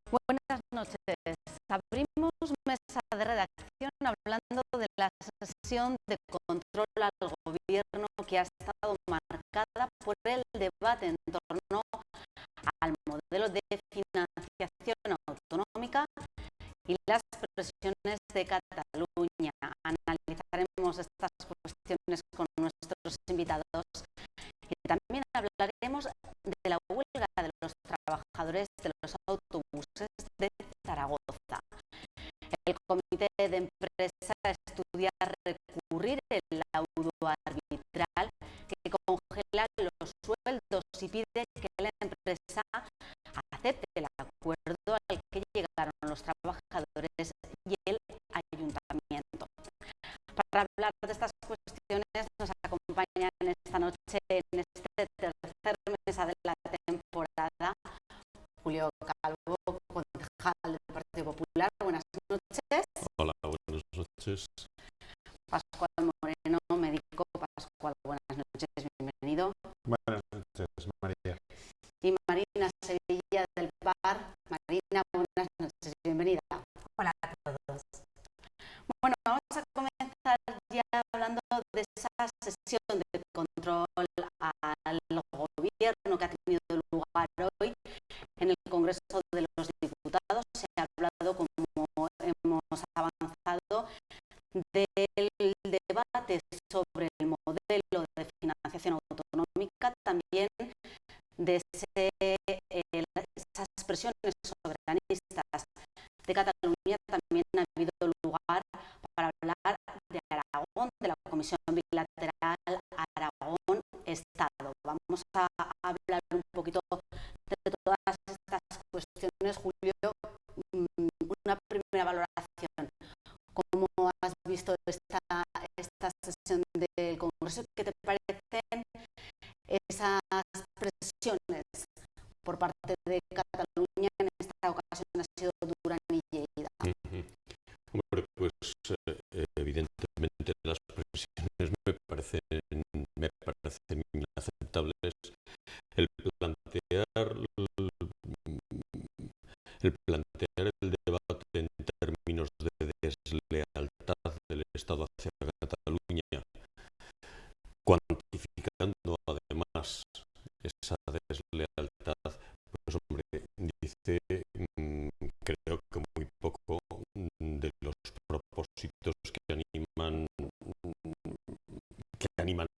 Buenas noches. Abrimos mesa de redacción hablando de la sesión de control al gobierno que ha estado marcada por el debate en torno al modelo de financiación autonómica y las presiones de Cataluña. Analizaremos estas cuestiones con nuestros invitados y también hablaremos de la huelga de los trabajadores de los autobuses de Zaragoza. El comité de empresa estudia recurrir el laudo arbitral que congela los sueldos y pide que la empresa acepte el acuerdo al que llegaron los trabajadores y el ayuntamiento. Para hablar de estas cuestiones nos acompañan esta noche en este tercer mesa de la temporada Julio Calvo, concejal del Partido Popular. Buenas noches. Hola, buenas noches. Pascual Moreno, médico. Pascual, buenas noches, bienvenido. Buenas noches, María. Y Marina Sevilla del PAR. Marina, buenas noches, bienvenida. Hola a todos. Bueno, vamos a comenzar ya hablando de esa sesión de control al gobierno que ha tenido lugar hoy en el Congreso de los Diputados. Se ha hablado, como hemos avanzado, del debate sobre el modelo de financiación autonómica, también de esas presiones soberanistas de Cataluña. También ha habido lugar para hablar de Aragón, de la Comisión Bilateral Aragón-Estado. Vamos a hablar un poquito de todas estas cuestiones. Julio, una primera valoración. ¿Cómo has visto esta sesión del Congreso? ¿Qué te parecen esas presiones por parte de Cataluña? En esta ocasión ha sido Duran y Lleida. Hombre, pues evidentemente las presiones me parecen inaceptables. El plantear el debate en términos de deslealtad del Estado hacia Cataluña, cuantificando además esa deslealtad, pues hombre, dice, creo que muy poco de los propósitos que animan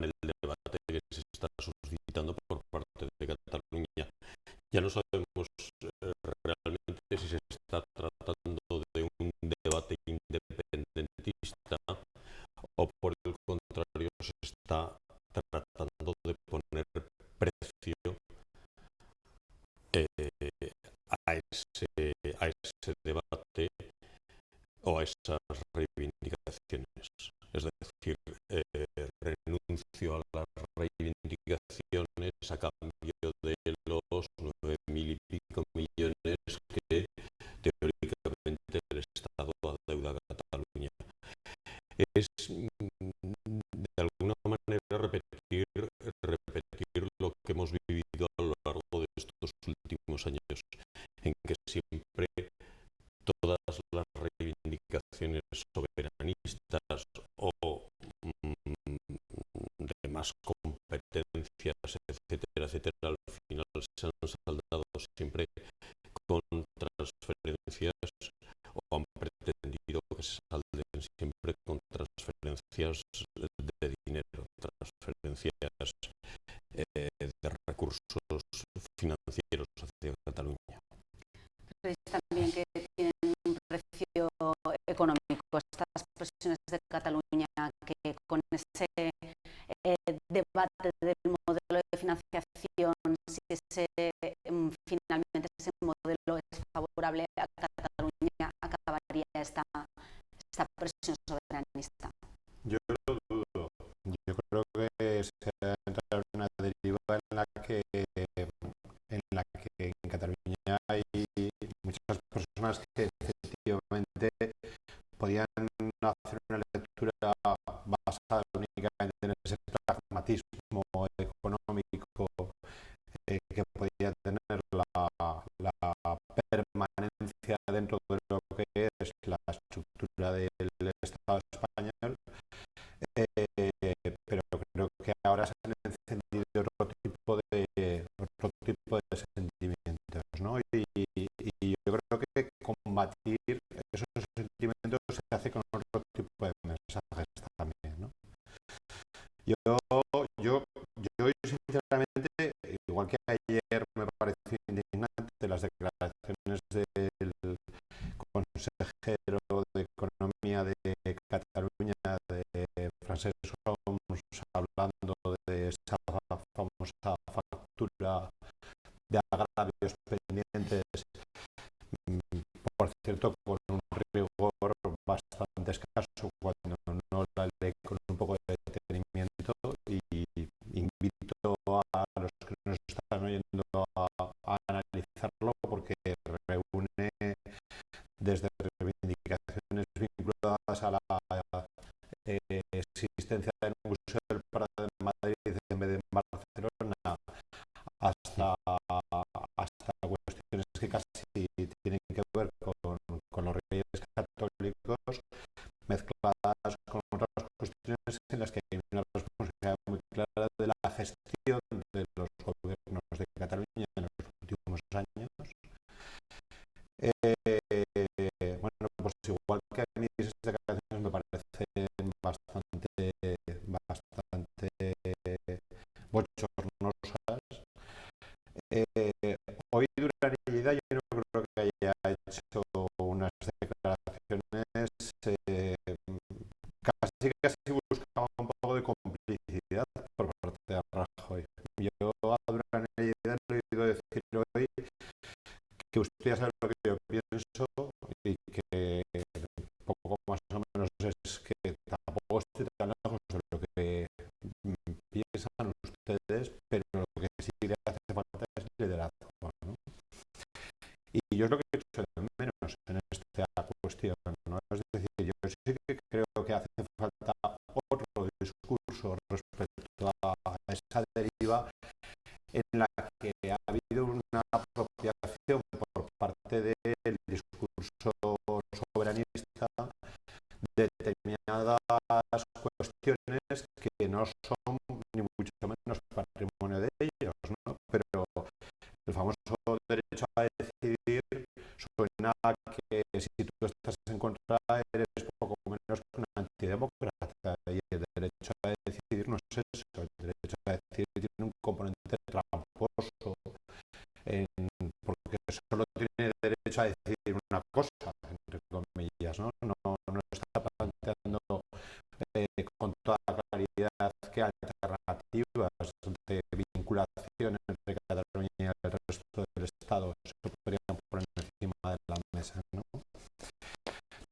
el debate que se está suscitando por parte de Cataluña. Ya no sabemos realmente si se está tratando de un debate independentista o por el contrario se está tratando de poner precio a ese debate o a esas reivindicaciones. Es decir, renuncio a las reivindicaciones a cambio de los 9.000 y pico millones que teóricamente el Estado adeuda a Cataluña. Es de alguna manera repetir lo que hemos vivido a lo largo de estos últimos años, en que siempre todas las reivindicaciones soberanistas o de más competencias, etcétera, al final se han saldado siempre con transferencias, o han pretendido que se salden siempre con transferencias de dinero, transferencias de recursos financieros hacia Cataluña. Pero también que tienen un precio económico estas presiones de Cataluña, que con ese debate del modelo de financiación, si finalmente ese modelo es favorable a Cataluña, acabaría esta presión soberanista. Yo lo dudo. Yo creo que se ha entrado en una deriva en la que en Cataluña hay muchas personas que efectivamente podían hacer una lectura basada únicamente en ese pragmatismo económico que podía tener la permanencia porcentajes también, ¿no? Yo sinceramente, igual que ayer me pareció indignante las declaraciones del consejero de Economía de Cataluña, de Francesc Homs, hablando de esa famosa factura de agravios pendientes, por cierto, con un rigor bastante escaso, cuando no la lee con un poco de detenimiento, y invito a los que nos están oyendo a analizarlo, porque reúne desde reivindicaciones vinculadas a la existencia del Museo del Prado de Madrid en vez de en Barcelona, hasta cuestiones que casi tienen que ver con los reyes católicos, mezcladas con otras cuestiones en las que hay una responsabilidad muy clara de la gestión de los gobiernos de Cataluña en los últimos años. Bueno, pues igual que a mí esas declaraciones me parecen bastante bochornosas, hoy Durán Lleida yo no creo que haya hecho unas declaraciones, casi buscaba un poco de complicidad por parte de Rajoy. Yo a Durán Lleida le he oído decir hoy que usted ya sabe lo que yo pienso, y que poco más o menos es que tampoco estoy tan lejos de lo que piensan ustedes, pero lo que sí le hace falta es liderazgo, ¿no? Y yo es lo que he hecho de menos en esta cuestión, ¿no? Es decir, yo sí que creo que hace falta otro discurso respecto a esa deriva en la que ha habido una apropiación por parte del discurso soberanista de determinadas cuestiones que no son ni mucho menos patrimonio de ellos, ¿no? Pero el famoso derecho a decidir suena que si tú estás en contra eres poco menos que un antidemócrata, y el derecho a decidir no es eso. El derecho a decidir tiene un componente tramposo, porque solo tiene derecho a decidir una cosa, entre comillas, ¿no? No está planteando con toda claridad que alternativas de vinculación entre Cataluña y el resto del Estado se podrían poner encima de la mesa, ¿no?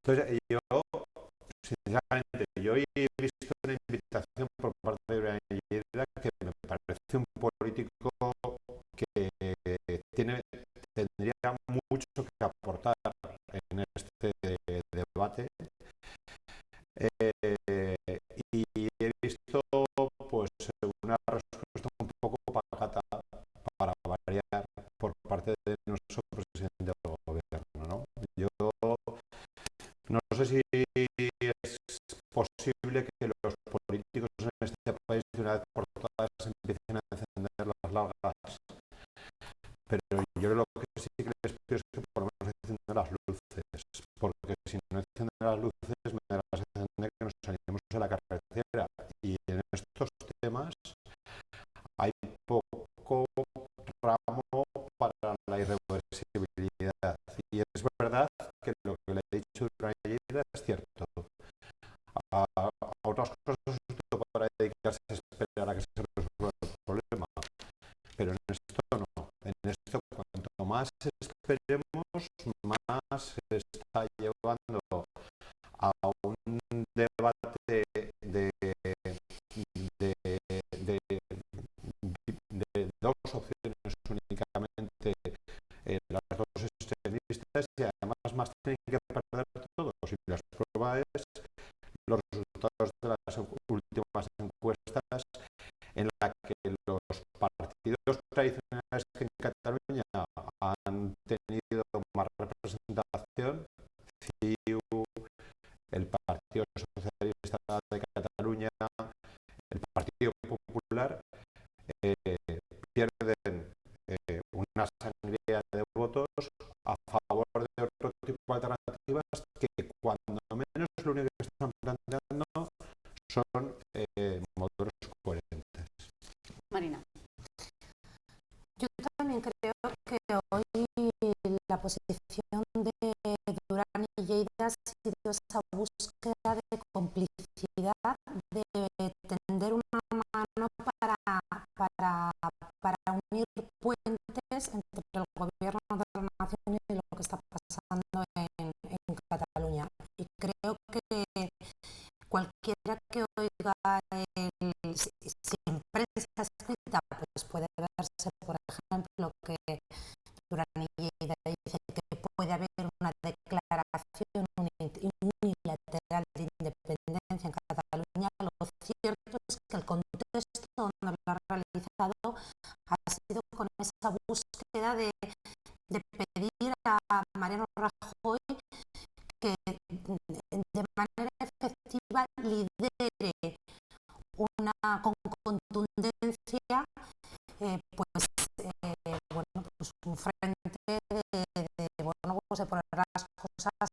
Entonces, yo, sinceramente, yo he visto una invitación por parte de Durán Lleida que me parece un político que tendría mucho que aportar en este debate, y he visto pues una respuesta un poco pacata, para variar, por parte de nuestro presidente del gobierno, ¿no? Yo no sé si es posible que los políticos en este país de una vez por todas empiecen a encender las largas, pero yo lo que sí que les pido es que por lo menos enciendan las luces, porque si no encienden las luces me da la sensación de que nos salimos de la carretera, y en estos temas hay poco tramo para la irreversibilidad. Y es verdad que lo que le he dicho Durán Lleida es cierto. A otras cosas usted podrá dedicarse a esperar a que se resuelva el problema, pero en esto no. En esto, cuanto más esperemos, más se está llevando a un debate de dos opciones únicamente, las dos extremistas, y además más tienen que perder todos. Y la prueba es los resultados de las últimas encuestas, en la que los partidos tradicionales que en Cataluña han tenido más representación, CiU, el Partido Socialista de Cataluña, el Partido Popular, pierden una sangría de votos a favor de otro tipo de alternativas que, cuando menos, lo único que están planteando posición de Duran y Lleida ha sido esa búsqueda de complicidad, de tender una mano para unir puentes entre el gobierno de la nación y lo que está pasando en Cataluña. Y creo que cualquiera que oiga si en prensa escrita, pues puede verse, por ejemplo, que Duran y Lleida dice que puede haber una declaración unilateral de independencia en Cataluña. Lo cierto es que el contexto donde lo ha realizado ha sido con esa búsqueda de pedir a Mariano Rajoy que de manera efectiva lidere con contundencia pues un frente de poner las cosas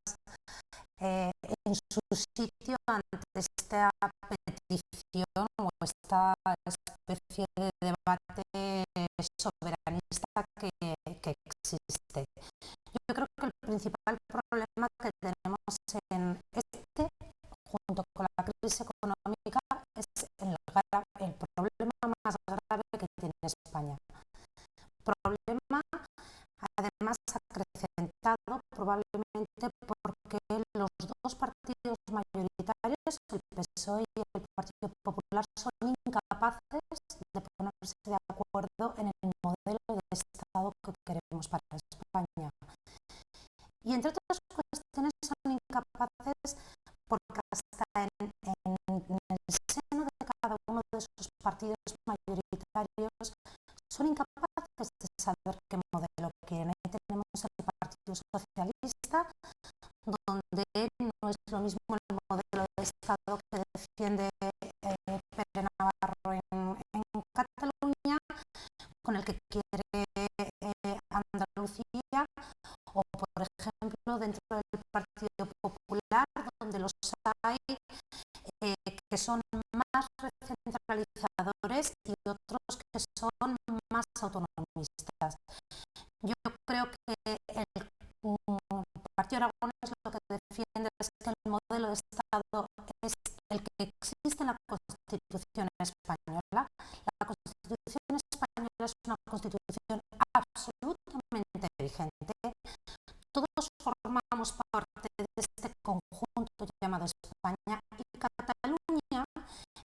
en su sitio ante esta petición o esta especie de debate soberanista que existe. Yo creo que el principal problema que tenemos en junto con la crisis económica, es el problema más grave que tiene España. Problema, además, acrecentado probablemente porque los dos partidos mayoritarios, el PSOE y el Partido Popular, son incapaces de ponerse de acuerdo en el modelo de Estado que queremos para España. Y entre otras cuestiones son incapaces porque hasta en el seno de cada uno de esos partidos mayoritarios son incapaces de saber qué modelo quieren. Ahí tenemos el Partido Socialista, donde no es lo mismo el modelo de Estado que defiende Pere Navarro en Cataluña, con el que quiere Andalucía, o por ejemplo dentro del Partido Popular, donde los hay que son más recentralizadores y otros que son más autonomistas. Yo creo que el Partido Aragonés lo que defiende es que el modelo de Estado es el que existe en la Constitución española. La Constitución española es una Constitución absolutamente vigente. Todos formamos parte de este conjunto llamado España, y Cataluña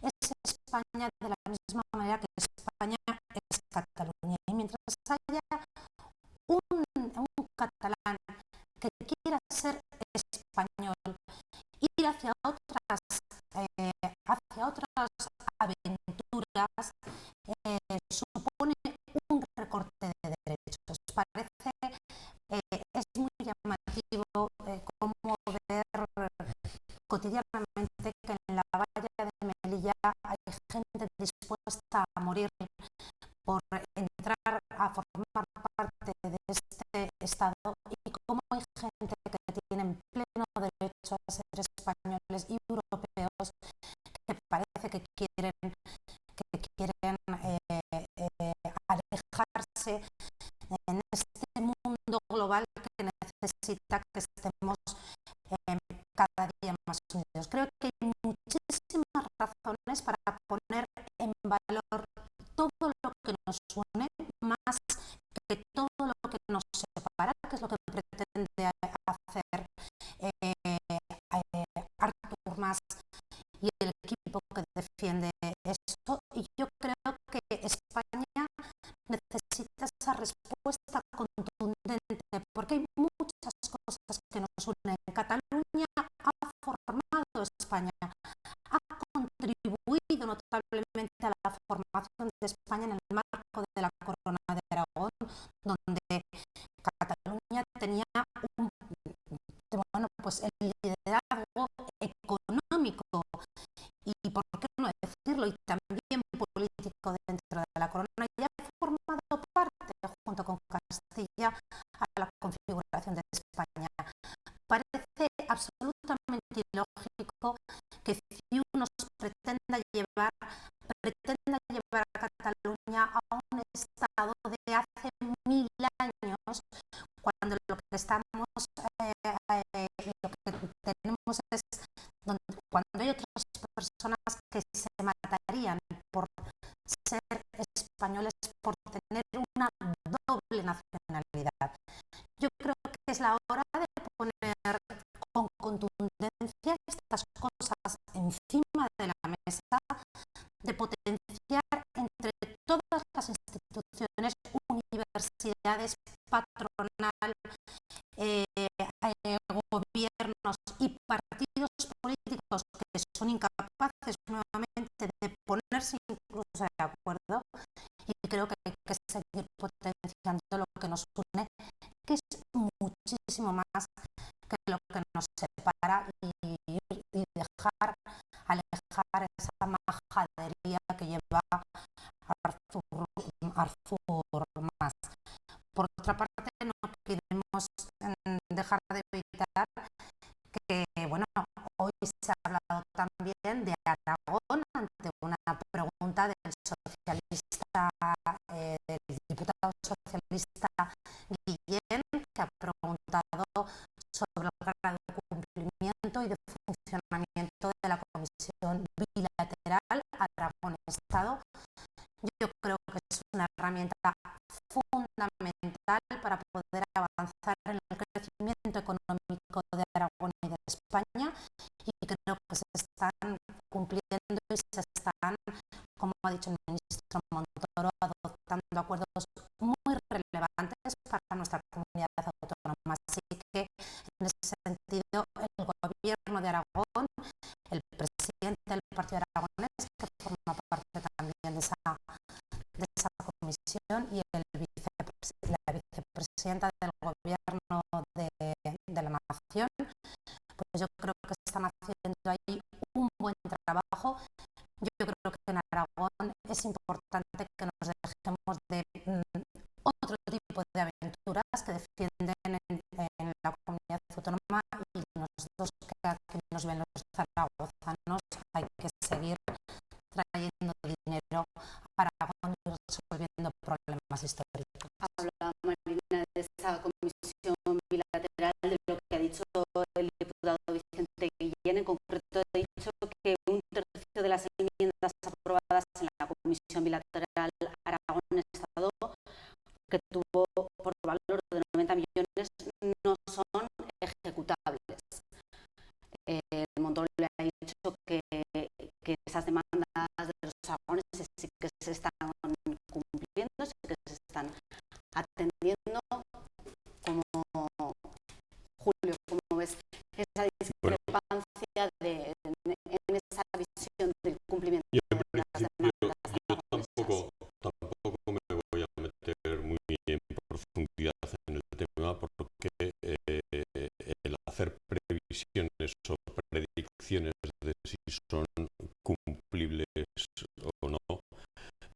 es España de la misma manera que España es Cataluña. Y mientras haya un catalán que quiera ser español, ir hacia otras aventuras, supone un recorte de derechos. Parece, es muy llamativo cómo ver cotidianamente que en la valla de Melilla hay gente dispuesta a morir por entrar a formar parte de este Estado, y cómo hay gente que tiene pleno derecho a ser españoles y europeos que parece que quieren alejarse en este mundo global que necesita que estemos cada día más unidos. Creo que hay muchísimas razones para poner en valor todo lo que nos une, más que todo lo que nos separa, que es lo que pretende hacer Artur Mas y el equipo que defiende esto. Y yo creo que España necesita esa respuesta contundente, porque hay muchas cosas que nos unen. Cataluña ha formado España, ha contribuido notablemente a la formación de España en el marco de la Corona de Aragón, donde Cataluña tenía el liderazgo económico y, por qué no decirlo, y también político dentro de la Corona, y ha formado parte, junto con Castilla, a la configuración de España. Parece absolutamente ilógico que si uno pretenda llevar a Cataluña a un estado de hace 1000 años, cuando lo que lo que tenemos es cuando hay otras personas que se matarían por ser españoles, por tener una doble nacionalidad. Yo creo que es la hora de poner con contundencia estas cosas encima de la mesa, de potenciar entre todas las instituciones, universidades, patronal, gobiernos y partidos políticos que son incapaces nuevamente de ponerse incluso de acuerdo, y creo que hay que seguir potenciando lo que nos une, que es muchísimo más que lo que nos separa, y dejar alejar esa majadería que lleva Artur Mas. Por otra parte, no queremos dejar de evitar que, bueno, hoy se ha hablado también de Aragón ante una pregunta del socialista, del diputado socialista Guillén, que ha preguntado sobre el grado de cumplimiento y de funcionamiento de la Comisión Bilateral Aragón-Estado. Yo creo que es una herramienta fundamental para poder avanzar en el crecimiento económico de Aragón y de España, y creo que se están cumpliendo y se están, como ha dicho el ministro Montoro, adoptando acuerdos muy relevantes para nuestra comunidad autónoma. Así que, en ese sentido, el gobierno de Aragón, el presidente del Partido Aragonés, que forma parte también de esa comisión, y la vicepresidenta del gobierno de la nación, pues yo creo que están haciendo ahí un buen trabajo. Yo creo que en Aragón es importante que nos dejemos de otro tipo de aventuras que defienden en la comunidad autónoma, y nosotros, que aquí nos ven los zaragozanos, hay que seguir trayendo dinero para Aragón y resolviendo problemas históricos. Habla Marina de esa comisión bilateral, de lo que ha dicho el diputado Vicente Guillén. En concreto, ha dicho que un tercio de las enmiendas aprobadas en la comisión bilateral Aragón-Estado, que tuvo por valor de 90 millones, no son ejecutables. Montoro le ha dicho que esas demandas de los aragoneses sí que se están cumpliendo, sí que se están atendiendo. Como Julio, como ves esa discrepancia en esa visión del cumplimiento de las demandas aragonesas? Tampoco me voy a meter muy en profundidad en el tema, porque el hacer previsiones o predicciones de si son cumplibles o no,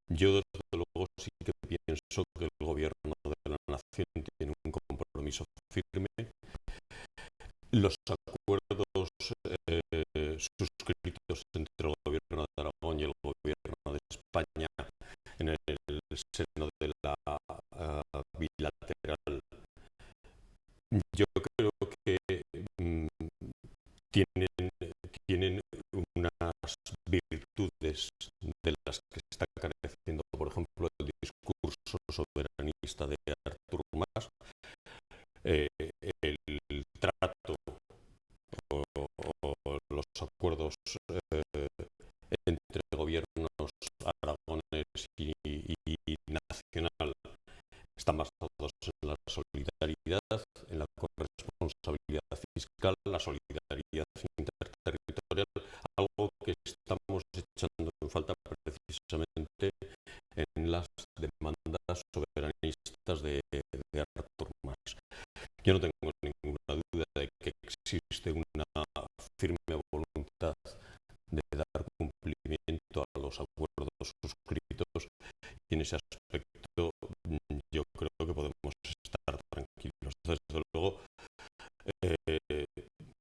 yo desde luego sí que pienso que el gobierno de la nación tiene un compromiso firme. Los acuerdos suscritos entre el gobierno de Aragón y el gobierno de España en el seno de la bilateral, yo creo que tienen unas virtudes de las que está careciendo, por ejemplo, el discurso soberanista de Artur Mas, el trato o los acuerdos entre gobiernos aragonés y nacional están basados en la solidaridad, en la corresponsabilidad fiscal, la solidaridad interterritorial, algo que estamos echando en falta precisamente en las demandas soberanistas de Artur Mas. Yo no tengo ninguna duda de que existe una firme voluntad de dar cumplimiento a los acuerdos suscritos, y en ese aspecto yo creo que podemos estar tranquilos. Desde luego,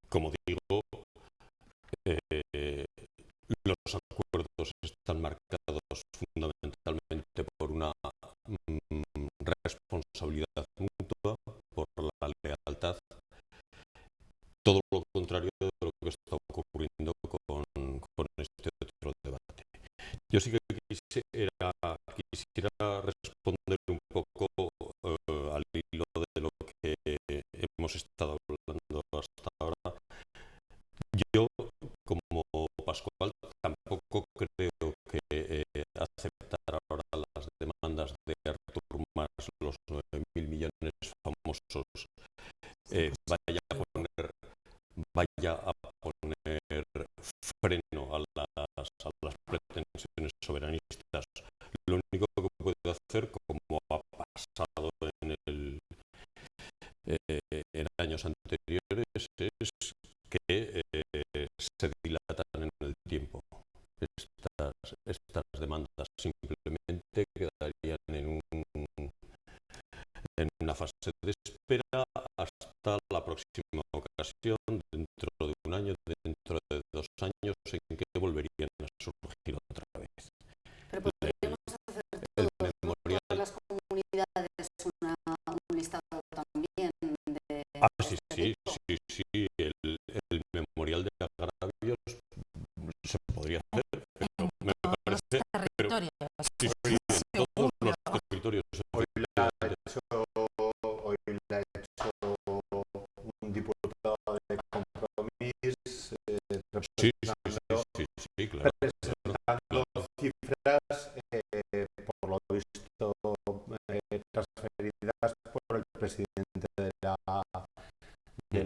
como digo, los acuerdos están marcados fundamentalmente por una responsabilidad mutua, por la lealtad Yo sí que quisiera responder un poco al hilo de lo que hemos estado hablando hasta ahora. Yo, como Pascual, tampoco creo que aceptar ahora las demandas de Artur Mas, los 9.000 millones famosos, vaya a poner freno a las pretensiones soberanistas. Lo único que puede hacer, como ha pasado en años anteriores, es que se dilatan en el tiempo. Estas demandas simplemente quedarían en una fase de espera hasta la próxima ocasión, dentro de un año, dentro de 2 años, en que volverían a surgir otra vez. Pero podríamos hacer El todas memorial. las comunidades un listado también de Sí, este tipo. sí. El memorial de agravios se podría hacer, pero me Los parece. territorios. Sí, en todos los territorios. Hoy la ha hecho un diputado de Compromís, Sí, claro. presentando cifras, por lo visto, transferidas por el presidente de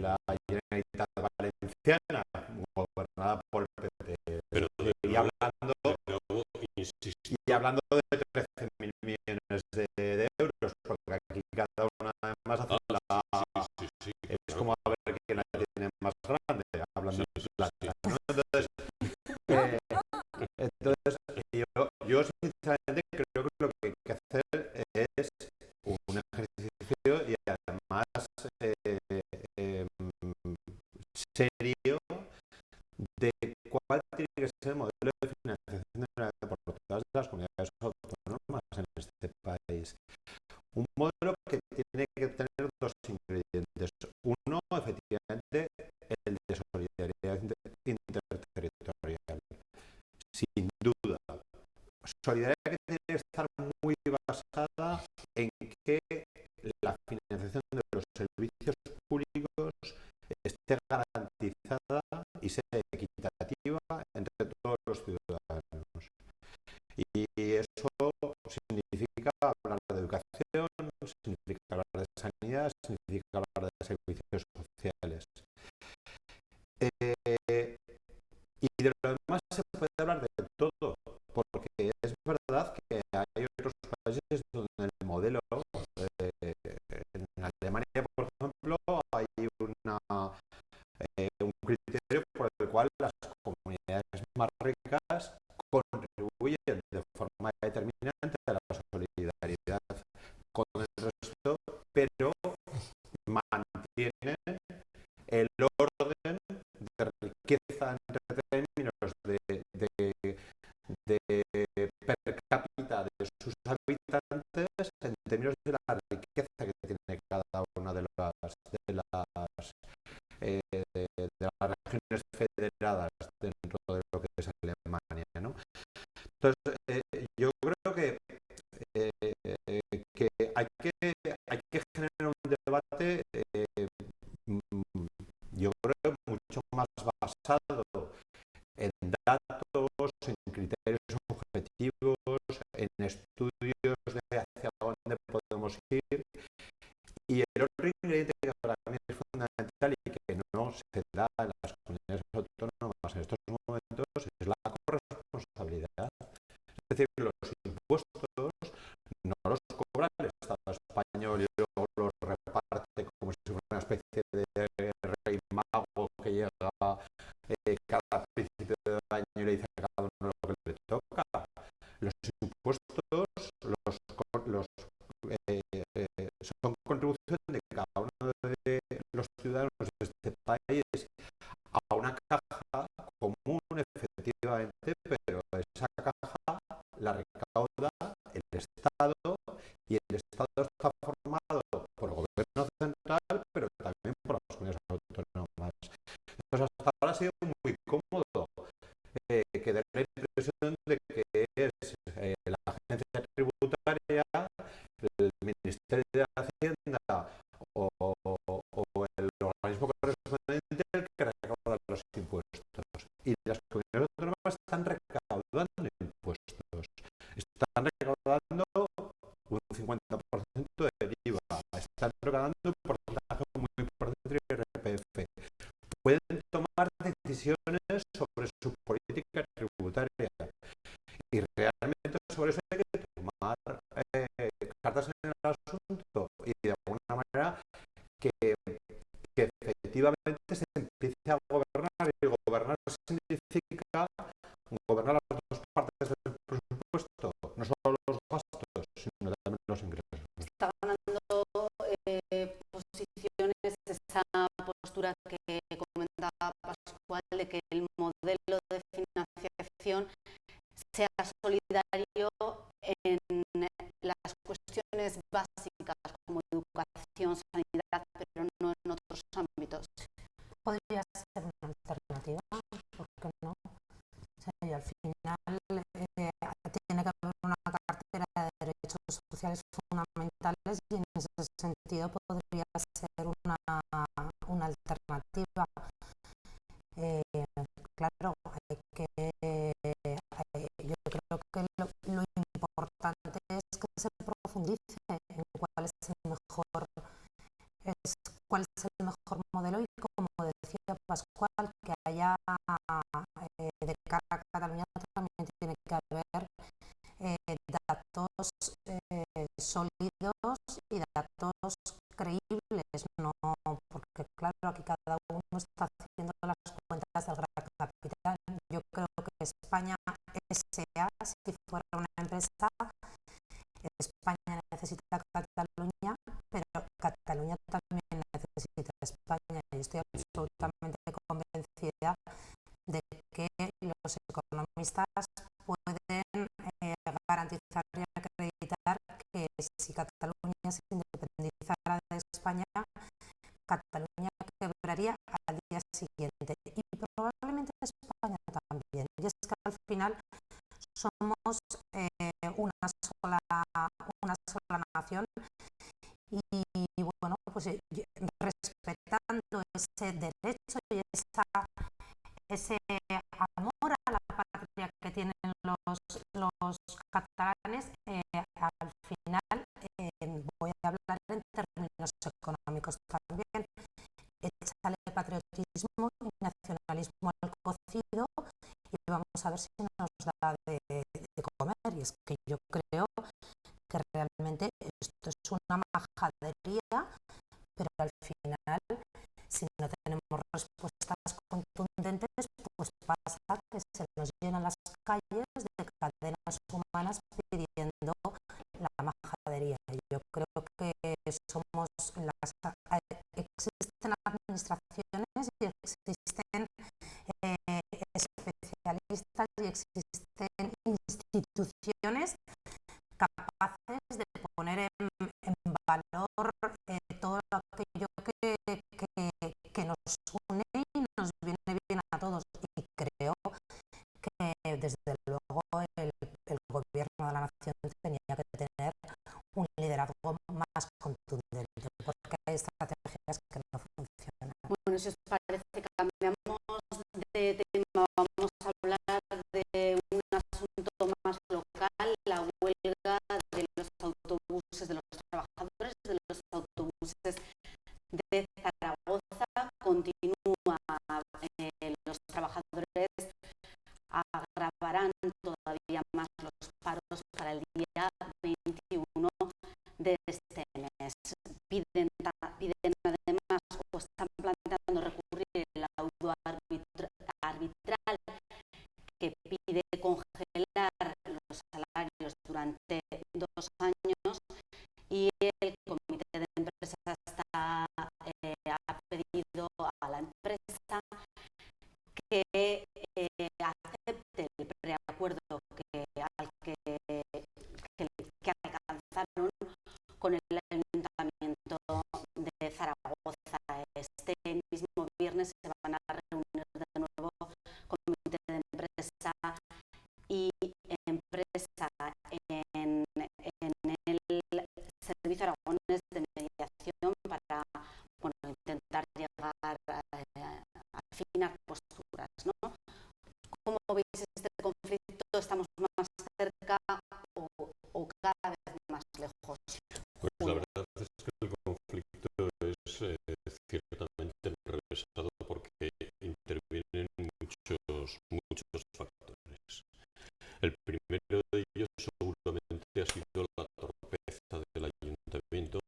la Generalitat Valenciana, gobernada por el PP. Pero Y hablando de 13.000 millones de euros, porque aquí cada una además hace sí, es claro. como a ver quién la tiene más grande, hablando de plata, ¿no? Entonces yo sinceramente creo que lo que hay que hacer es un ejercicio y además serio de cuál tiene que ser el modelo de financiación de la deportivas de las comunidades autónomas en este país. Un modelo que tiene que tener 2 ingredientes. Uno, efectivamente, el de solidaridad interterritorial. Sin duda. Solidaridad que tiene que estar muy basada en que la financiación de los servicios públicos esté garantizada y sea equitativa entre todos los ciudadanos. Y eso significa hablar de educación, significa hablar de sanidad, significa hablar de servicios sociales. Y de lo demás se puede hablar de todo, porque es verdad que hay otros países donde el modelo, en Alemania, por ejemplo, hay un criterio por el cual las comunidades más ricas contribuyen de forma determinante a la solidaridad con el resto, pero mantienen el orden de riqueza entre términos de per cápita de sus habitantes, en términos de la riqueza que tiene cada una de las regiones federadas dentro de lo que es Alemania, ¿no? Entonces, yo creo que hay que generar un debate, yo creo, mucho más basado en datos, en criterios objetivos, en estudios de hacia dónde podemos ir. Y el otro ingrediente que para mí es fundamental y que no se da en las comunidades autónomas en estos momentos es la corresponsabilidad. Es decir, los impuestos no los cobra el Estado español y luego los reparte como si fuera una especie de rey mago que llega cada principio de año y le dice a cada uno lo que le toca. Los impuestos son contribución de cada uno de los ciudadanos de este país a una caja común, efectivamente, pero esa caja la recauda el Estado y el Estado está formado por el gobierno central, pero también por las comunidades autónomas. Entonces, hasta ahora ha sido muy cómodo que da la impresión de que están recaudando impuestos. Están recaudando un 50% del IVA, están recaudando un porcentaje muy importante de IRPF. Pueden tomar decisiones sobre su política tributaria y realmente sobre eso hay que tomar cartas en el asunto y de alguna manera que efectivamente se empiece a gobernar, y gobernar significa gobernar las dos partes del presupuesto, no solo los gastos, sino también los ingresos. Está ganando posiciones esa postura que comentaba Pascual de que el modelo de financiación sea solidario en las cuestiones básicas como educación, sanidad, pero no en otros ámbitos. Podría ser una alternativa, ¿por qué no? O sea, y al final tiene que haber una cartera de derechos sociales fundamentales y en ese sentido podría ser una alternativa. Claro, yo creo que lo importante es que se profundice en cuál es el mejor modelo y, como decía Pascual, que haya de cara a Cataluña también tiene que haber datos sólidos y datos creíbles, no porque claro, aquí cada uno está haciendo las cuentas del gran capital. Yo creo que España S.A., si fuera una empresa, España necesita Cataluña, pero Cataluña también necesita España, y estoy absolutamente convencida de que los economistas pueden garantizar y acreditar que si Cataluña se independizara de España, Cataluña quebraría al día siguiente y probablemente España también. Y es que al final somos una sola nación y bueno, pues respetando ese derecho y ese amor a la patria que tienen los catalanes, al final voy a hablar en términos económicos también. Échale patriotismo y nacionalismo al cocido y vamos a ver si nos da de comer. Y es que yo creo que realmente esto es una majadería, pero al final, si no tenemos respuestas contundentes, pues pasa que se nos llenan las calles de cadenas humanas pidiendo la majadería. Yo creo que existen administraciones y existen especialistas y existen instituciones capaces de poner en valor todo aquello que nos une y nos viene bien a todos. Y creo que desde luego el gobierno de la nación tenía que tener un liderazgo más contundente, porque hay estrategias que no funcionan. Bueno, si os parece, cambiamos de tema, vamos a hablar de un asunto más local, la huelga de los autobuses, de los trabajadores de los autobuses de Zaragoza. Continúa, los trabajadores agravarán todavía más los paros para el día 21 de este mes. Piden además, o están planteando recurrir el laudo arbitral que pide congelar los salarios durante 2 años, y el comité de empresa ha pedido a la empresa que acepte el preacuerdo que alcanzaron con el Ayuntamiento de Zaragoza. Este mismo viernes se van a reunir de nuevo comité de empresa y empresa en el Servicio Aragonés de Mediación para intentar llegar a afinar posturas, ¿no? ¿Cómo veis este El primero de ellos seguramente ha sido la torpeza del ayuntamiento,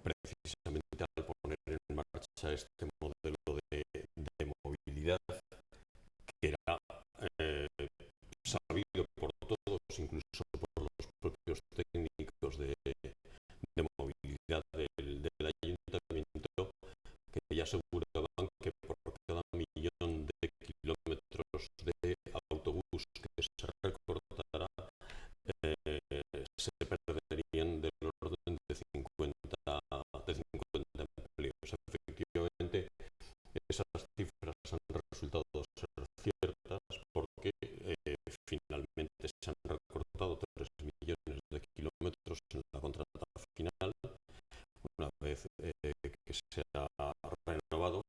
precisamente al poner en marcha este modelo de movilidad que era sabido por todos, incluso por los propios técnicos de movilidad del ayuntamiento, que ya aseguraban que por cada millón de kilómetros de autobús que se recortara, se perderían del orden de 50 empleos. Efectivamente, esas cifras han resultado ser ciertas porque finalmente se han recortado 3 millones de kilómetros en la contrata final, una vez que se ha renovado,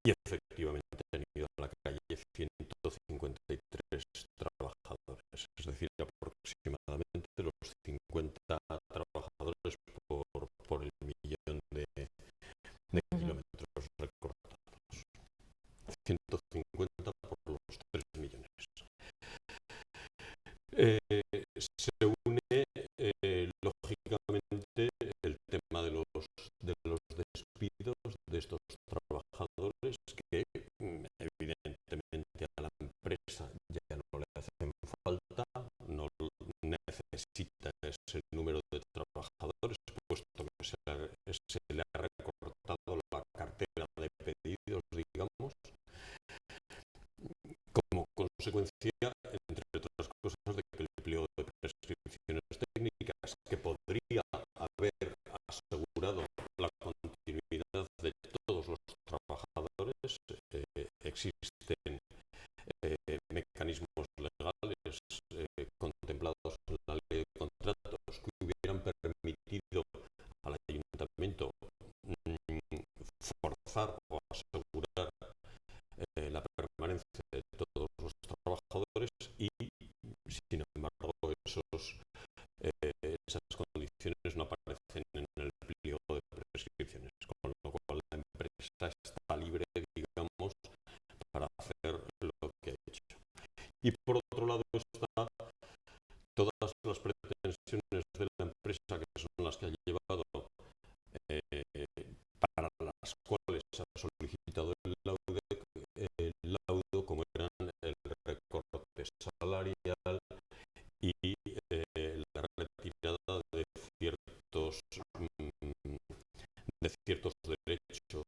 y efectivamente han ido a la calle 153 trabajadores, es decir, aproximadamente los 50 trabajadores por el millón de kilómetros recortados. 150 por los 3 millones. Se une lógicamente el tema de los despidos de estos trabajadores que evidentemente a la empresa ya no le hacen falta, no necesita ese número de trabajadores, puesto que se le ha recortado la cartera de pedidos, digamos, como consecuencia, entre otras cosas, de que el pliego de prescripciones técnicas, que podría haber asegurado la continuidad de todos los trabajadores, existen mecanismos legales contemplados en la ley de contratos que hubieran permitido al ayuntamiento forzar o asegurar la permanencia de todos los trabajadores y, sin embargo, esas condiciones no aparecen en el pliego de prescripciones, con lo cual la empresa está libre, digamos, para hacer lo que ha hecho. Y por otro lado está todas las pretensiones de la empresa, que son las que ha llevado, para las cuales ha solicitado el laudo, como eran el recorte salarial y la retirada de ciertos derechos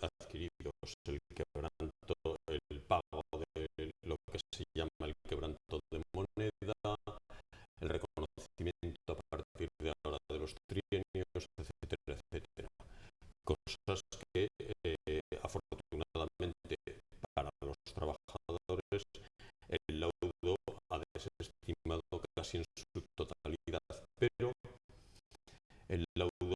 adquiridos, el quebranto, el pago de lo que se llama el quebranto de moneda, el reconocimiento a partir de ahora de los trienios, etcétera, etcétera. Cosas que afortunadamente para los trabajadores el laudo ha desestimado casi en su totalidad, pero el laudo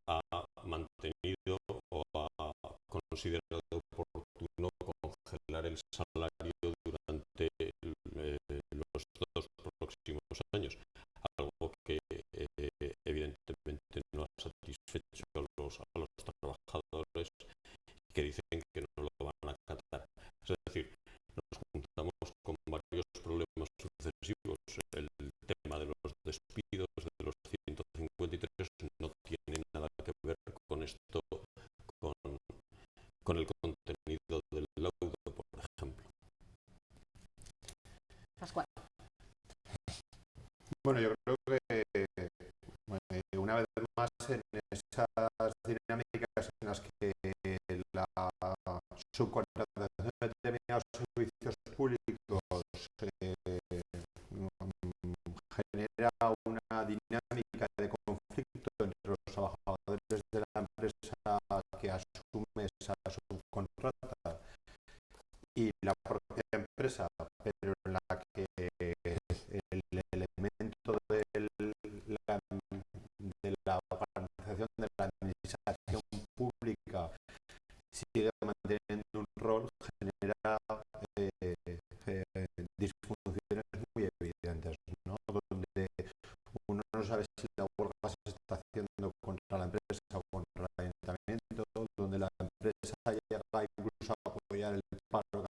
ha mantenido o ha considerado oportuno congelar el salario durante los 2 próximos años, algo que evidentemente no ha satisfecho a los trabajadores, que dicen que no lo van a acatar. Es decir, nos juntamos con varios problemas sucesivos. El tema de los despidos de los 153 no tiene nada que ver con esto, con el contenido del laudo, por ejemplo. Pascual. Bueno, yo creo que una vez más en esas dinámicas en las que la subcontratación de determinados servicios públicos genera una dinámica de conflicto entre los trabajadores de la empresa que asume esa subcontrata y la propia empresa, pero en la que el elemento de la organización de la administración pública sigue manteniendo un rol, genera disfunciones muy evidentes, ¿no? Donde uno no sabe si la huelga se está haciendo contra la empresa o contra el ayuntamiento, donde la empresa llega incluso a apoyar el paro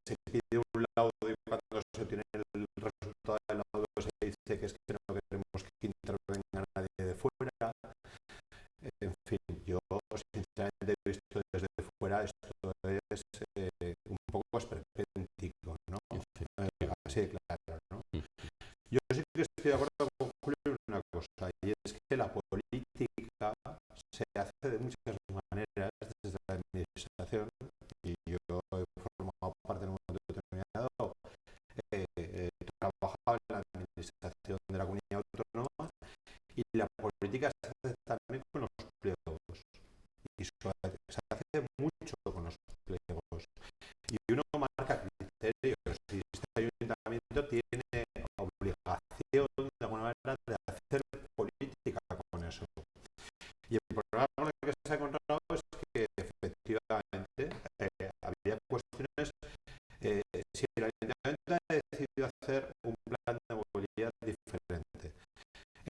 se pide un laudo y cuando se tiene el resultado del laudo se dice que es que no queremos que intervenga nadie de fuera. En fin, yo sinceramente he visto desde fuera esto es un poco esperpéntico, ¿no? Así de claro, ¿no? Yo sí que estoy de acuerdo con Julio en una cosa, y es que la política se hace de muchas maneras desde la administración, y yo he formado parte en un momento determinado, he trabajado en la administración de la comunidad autónoma, y la política se hace también con los pliegos, y se hace mucho con los pliegos, y uno marca criterios, y este ayuntamiento tiene obligación de alguna manera de hacer política con eso. Y el problema con el que se ha encontrado es que efectivamente había cuestiones, si el ayuntamiento ha decidido hacer un plan de movilidad diferente,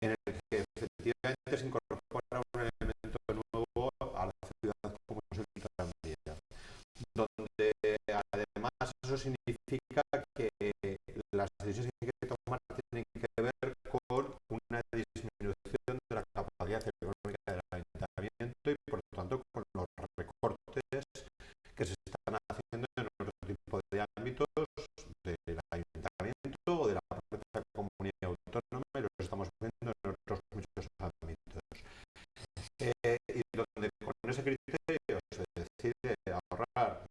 en el que efectivamente se incorpora un elemento nuevo a la ciudad como es el tranvía, donde además eso significa que las decisiones que hay que tomar tienen que ver con una disminución de la capacidad económica del ayuntamiento y por lo tanto con los recortes que se están haciendo en otro tipo de ámbitos del ayuntamiento o de la propia comunidad autónoma, y lo estamos viendo en otros muchos ámbitos. Y donde con ese criterio se decide ahorrar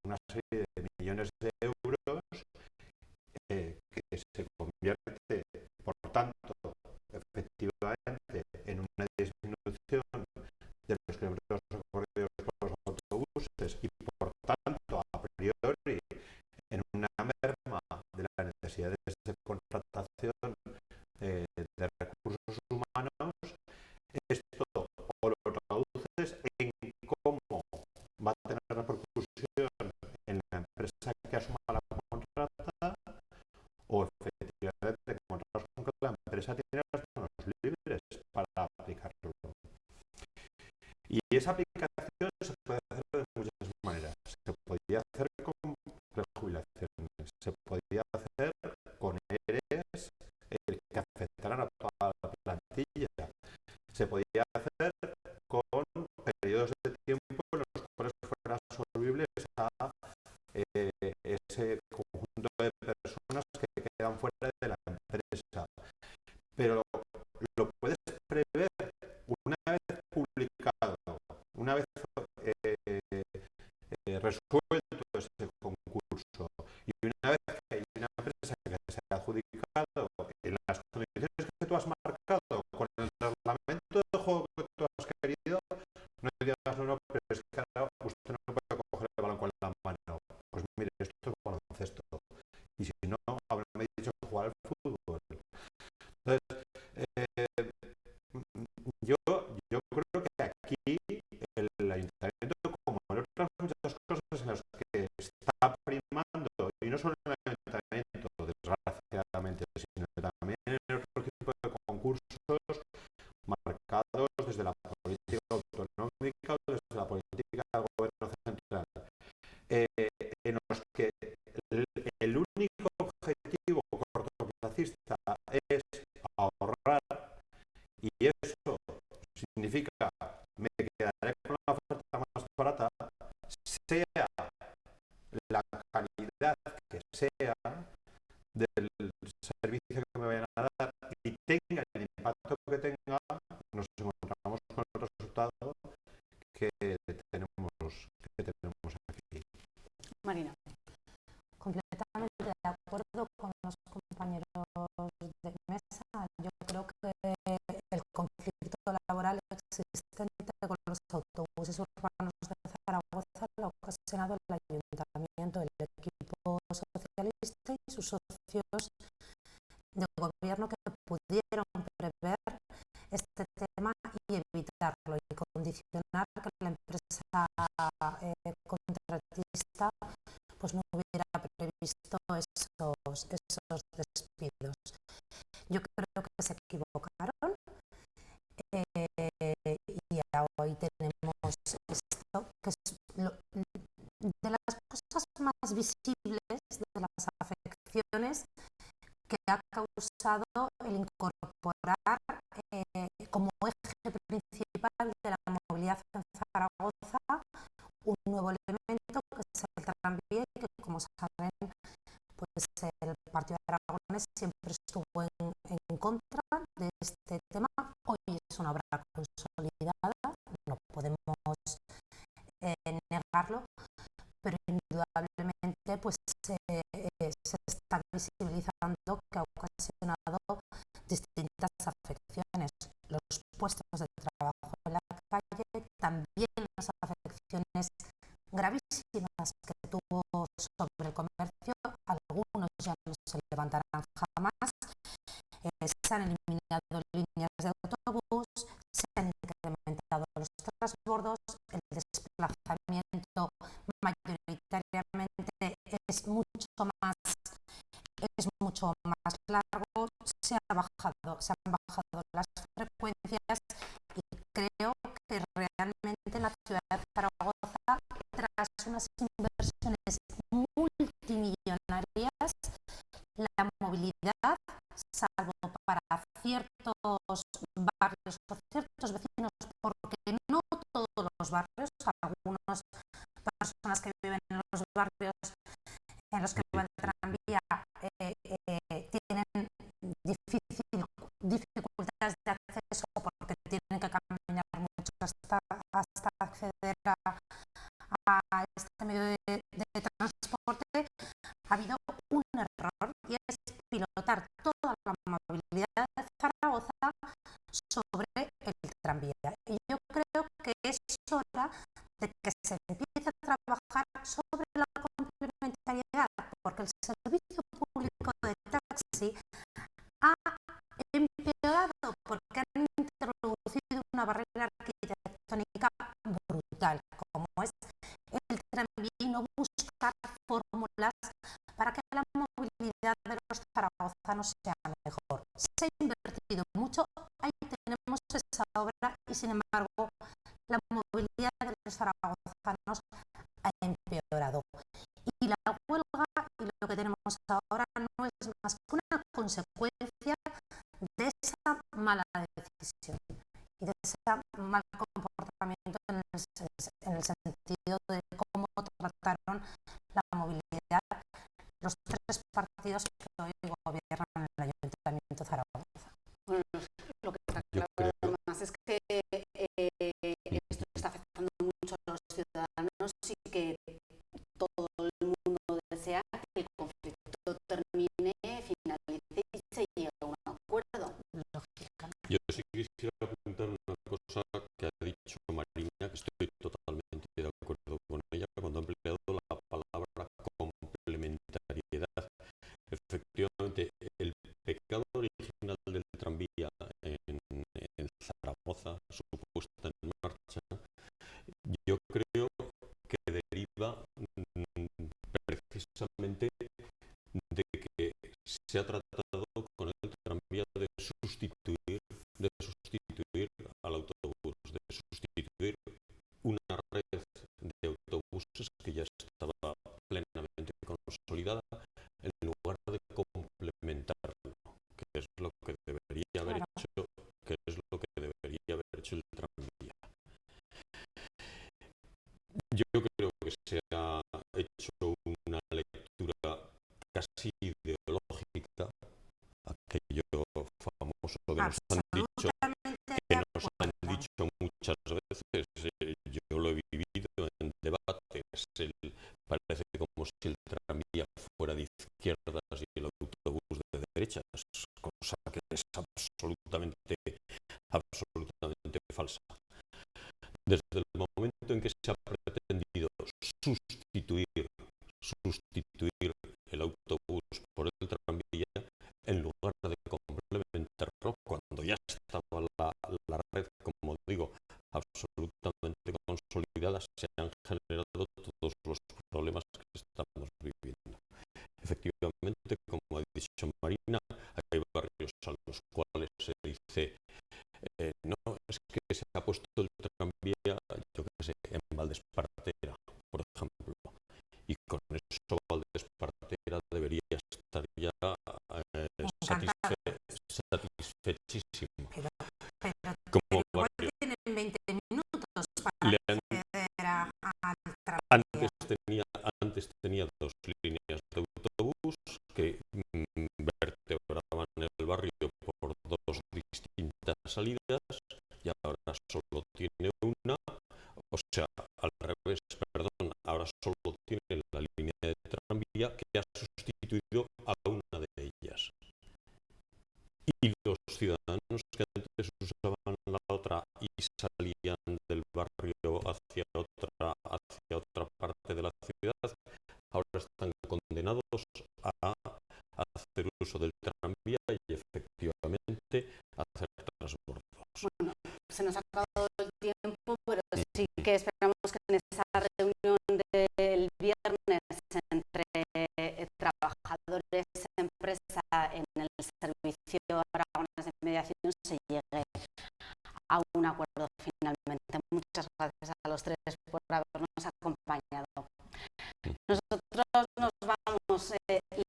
una serie de millones de euros, que se convierte, por tanto, efectivamente, en una disminución de los kilómetros recorridos por los autobuses y, por tanto, a priori, en una merma de las necesidades de contratación de recursos humanos. Esto o lo traduces en cómo va a tener repercusión en la empresa que asuma la contrata, o efectivamente encontramos con que la empresa tiene las manos libres para aplicarlo. Y esa aplicación se puede hacer de muchas maneras. Se podía hacer con prejubilaciones, se podía hacer con ERES que afectaran a toda la plantilla, se podía hacer con periodos de tiempo en los cuales fueran solvibles a ese conjunto de personas que quedan fuera de la empresa. Pero lo puedes prever una vez publicado, una vez resuelto ese concurso, y una vez que hay una empresa que se ha adjudicado en las condiciones que tú has marcado, con el reglamento de juego que tú has querido, no digas no, pero es que ahora usted no puede coger el balón con la mano. Pues mire, esto es baloncesto. Y si no, habrá dicho jugar al fútbol. Entonces, yo creo que aquí el ayuntamiento, como en otras muchas cosas en las que está primando, y no solo en el ayuntamiento, desgraciadamente, sino también en otro tipo de concursos marcados desde la política autonómica o desde la política del gobierno central, en los que el único objetivo cortoplacista es ahorrar, y eso significa me quedaré con la oferta más barata, sea la calidad que sea del servicio que me vayan a dar y tenga el impacto que tenga, nos encontramos con el resultado que tenemos aquí. Marina. Completamente de acuerdo con los compañeros de mesa. Yo creo que el conflicto laboral existente con los autobuses urbanos de Zaragoza lo ha ocasionado el ayuntamiento, el equipo socialista y sus socios de gobierno, que pudieron prever este tema y evitarlo y condicionar que la empresa contratista pues no hubiera previsto esos despidos. Yo creo que se equivocaron, y hoy tenemos esto, que es de las cosas más visibles de las afecciones que ha causado el incorporar como eje principal de la movilidad en Zaragoza un nuevo elemento que es el tranvía y que, como saben, pues el Partido Aragonés siempre estuvo en contra de este tema. Hoy es una obra consolidada, no podemos negarlo, pero indudablemente pues se está visibilizando que ha ocasionado distintas afecciones. Los puestos de trabajo en la calle, también las afecciones gravísimas que tuvo sobre el comercio, algunos ya no se levantarán jamás. Se han eliminado líneas de autobús, se han incrementado los transbordos, el desplazamiento mayoritariamente es mucho más largo, se han bajado las frecuencias y creo que realmente la ciudad de Zaragoza, tras unas inversiones multimillonarias, la movilidad, salvo para ciertos barrios o ciertos vecinos, porque no todos los barrios, algunas personas que viven en los barrios en los que va el tranvía tienen dificultades de acceso porque tienen que caminar mucho hasta acceder a este medio de transporte. Ha habido un error y es pilotar toda la movilidad de Zaragoza sobre el tranvía. Y yo creo que es hora de que se empiece a trabajar sobre la complementariedad, porque el servicio público de taxi ha empeorado porque han introducido una barrera arquitectónica brutal, como es el tranvía, y no buscar fórmulas para que la movilidad de los zaragozanos sea mejor. Se ha invertido mucho, ahí tenemos esa obra y sin embargo la movilidad de los zaragozanos ha empeorado. Y la huelga y lo que tenemos ahora no es más que una consecuencia de esa mala decisión y de ese mal comportamiento en el sentido de cómo trataron la movilidad los tres partidos que hoy gobiernan en el Ayuntamiento de Zaragoza. Bueno, lo que está claro además es que esto está afectando mucho a los ciudadanos y que todo el mundo desea que el conflicto termine, finalice y se llegue a un acuerdo. Yo sí quisiera apuntar una cosa que ha dicho Marina, que estoy totalmente de acuerdo con ella cuando ha empleado la palabra complementariedad. Efectivamente, el pecado original del tranvía en Zaragoza, su puesta en marcha, yo creo que deriva precisamente de que se ha tratado con el tranvía de sustituir al autobús, de sustituir una red de autobuses que ya estaba plenamente consolidada, en lugar de complementarlo, que es lo que debería haber hecho el tranvía. Yo creo que se ha hecho una lectura casi ideológica, aquello famoso que nos han dicho muchas veces, yo lo he vivido en debates, parece como si el tranvía fuera de izquierdas y el autobús de derechas, cosa que es absolutamente falsa. Desde el momento en que se ha pretendido sustituir el autobús por el tranvía, en lugar de complementarlo, cuando ya estaba la red, como digo, absolutamente consolidada, se han generado todos los problemas que estamos viviendo. Efectivamente, como ha dicho Marina, hay barrios a los cuales se dice no, es que se ha puesto el tranvía, yo qué sé, en Valdespartera, por ejemplo, y con eso Valdés Partera debería estar ya Encantada. satisfechísimo. Pero Como igual barrio. tienen 20 minutos para Le han- acceder al tranvía. antes tenía dos líneas de autobús que vertebraban el barrio por dos distintas salidas y ahora solo tiene una, o sea, al revés, perdón, ahora solo tiene la línea de tranvía que ha sustituido a una de ellas. Y los ciudadanos que antes usaban la otra y salían del barrio hacia otra parte de la ciudad, ahora están condenados a hacer uso del tranvía y efectivamente a hacer transbordos. Bueno, se nos ha acabado el tiempo, pero sí que esperamos que en esa reunión del viernes entre trabajadores, empresa, en el servicio Aragones de Mediación se llegue a un acuerdo finalmente. Muchas gracias a los tres por habernos acompañado. Nosotros nos vamos,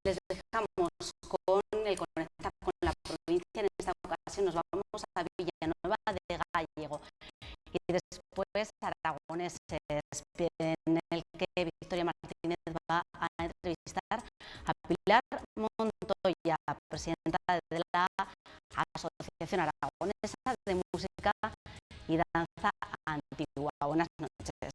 les dejamos con el Conecta con la provincia. En esta ocasión nos vamos a Villanueva de Gállego y después Aragoneses, en el que Victoria Martínez va a entrevistar a Pilar Montoya, presidenta de la Asociación Aragonesa de Música y Danza Antigua. Buenas noches.